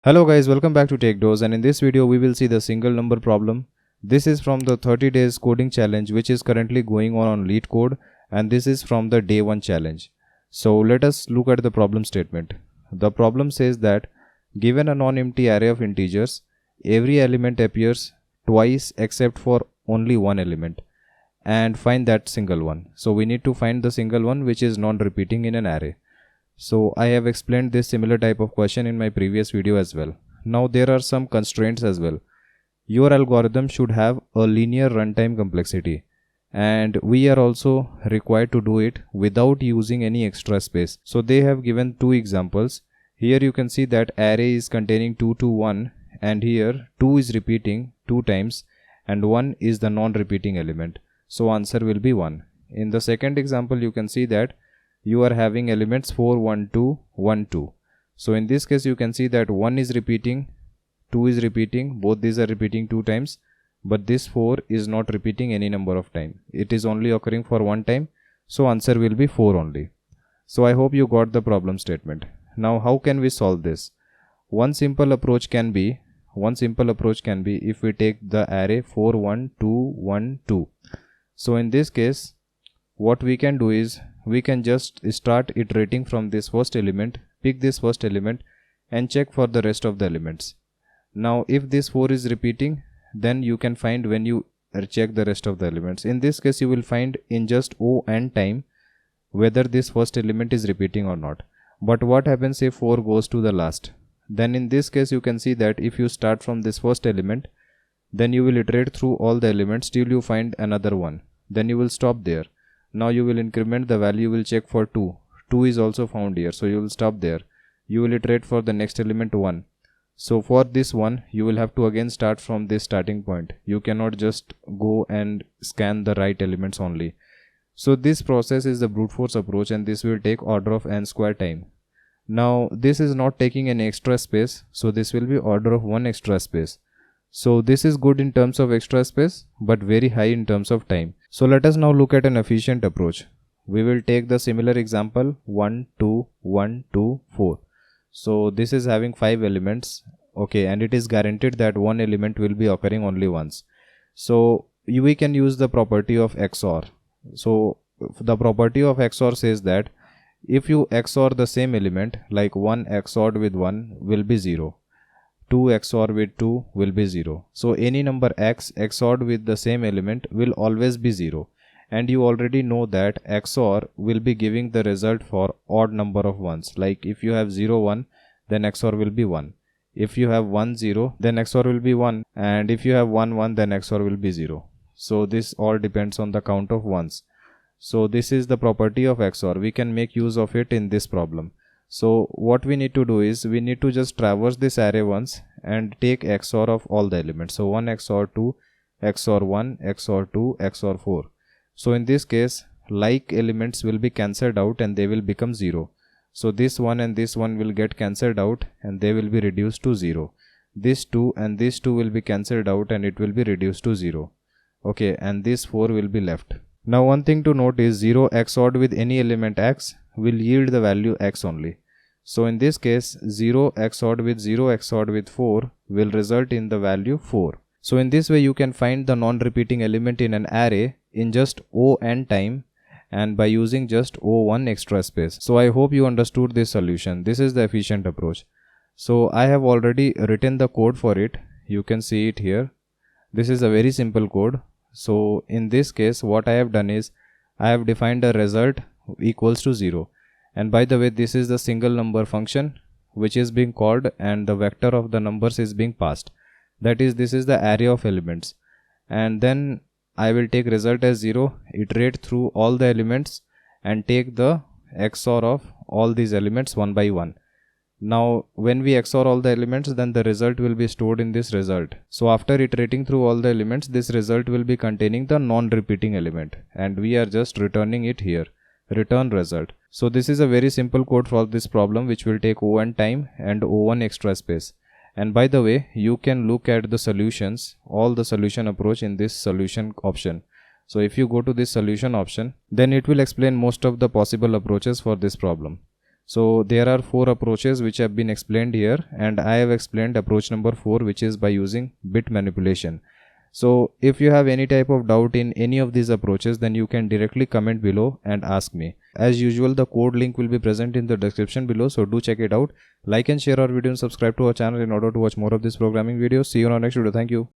Hello guys, welcome back to TechDose, and in this video we will see the single number problem. This is from the 30 days coding challenge which is currently going on Leetcode, and this is from the day 1 challenge. So let us look at the problem statement. The problem says that given a non-empty array of integers, every element appears twice except for only one element, and find that single one. So we need to find the single one which is non-repeating in an array. So I have explained this similar type of question in my previous video as well. Now there are some constraints as well. Your algorithm should have a linear runtime complexity, and we are also required to do it without using any extra space. So they have given two examples. Here you can see that array is containing 2 to 1, and here 2 is repeating 2 times and 1 is the non-repeating element. So answer will be 1. In the second example you can see that you are having elements 4, 1, 2, 1, 2. So in this case you can see that 1 is repeating, 2 is repeating, both these are repeating 2 times, but this 4 is not repeating any number of time. It is only occurring for one time, so answer will be 4 only. So I hope you got the problem statement. Now how can we solve this? One simple approach can be if we take the array 4, 1, 2, 1, 2. So in this case what we can do is we can just start iterating from this first element, pick this first element and check for the rest of the elements. Now if this 4 is repeating, then you can find when you check the rest of the elements. In this case you will find in just O and time whether this first element is repeating or not. But what happens if 4 goes to the last? Then in this case you can see that if you start from this first element, then you will iterate through all the elements till you find another one. Then you will stop there. Now you will increment the value, you will check for 2. 2 is also found here, so you will stop there. You will iterate for the next element 1. So for this one, you will have to again start from this starting point. You cannot just go and scan the right elements only. So this process is the brute force approach, and this will take order of n square time. Now this is not taking any extra space, so this will be order of 1 extra space. So this is good in terms of extra space, but very high in terms of time. So let us now look at an efficient approach. We will take the similar example 1, 2, 1, 2, 4. So this is having 5 elements, okay, and it is guaranteed that one element will be occurring only once. So we can use the property of XOR. So the property of XOR says that if you XOR the same element, like 1 XORed with 1 will be 0. 2 XOR with 2 will be 0. So any number x XORed with the same element will always be 0. And you already know that XOR will be giving the result for odd number of ones. Like if you have 0, 1, then XOR will be 1. If you have 1, 0, then XOR will be 1. And if you have 1, 1, then XOR will be 0. So this all depends on the count of ones. So this is the property of XOR. We can make use of it in this problem. So what we need to do is we need to just traverse this array once and take XOR of all the elements. So 1 XOR 2, XOR 1, XOR 2, XOR 4. So in this case like elements will be cancelled out and they will become 0. So this one and this one will get cancelled out and they will be reduced to 0. This 2 and this 2 will be cancelled out and it will be reduced to 0. Okay, and this 4 will be left. Now one thing to note is 0 XORed with any element x will yield the value x only. So in this case 0 XORed with 4 will result in the value 4. So in this way you can find the non-repeating element in an array in just O and time, and by using just O1 extra space. So I hope you understood this solution. This is the efficient approach. So I have already written the code for it. You can see it here. This is a very simple code. So in this case what I have done is I have defined a result equals to 0. And by the way, this is the single number function which is being called, and the vector of the numbers is being passed. That is, this is the array of elements. And then I will take result as 0, iterate through all the elements and take the XOR of all these elements one by one. Now when we XOR all the elements, then the result will be stored in this result. So after iterating through all the elements, this result will be containing the non-repeating element, and we are just returning it here. Return result. So this is a very simple code for this problem which will take O1 time and O1 extra space. And by the way, you can look at the solutions, all the solution approach in this solution option. So if you go to this solution option, then it will explain most of the possible approaches for this problem. So there are 4 approaches which have been explained here, and I have explained approach number 4, which is by using bit manipulation. So if you have any type of doubt in any of these approaches, then you can directly comment below and ask me. As usual, the code link will be present in the description below, so do check it out. Like and share our video and subscribe to our channel in order to watch more of these programming videos. See you on our next video. Thank you.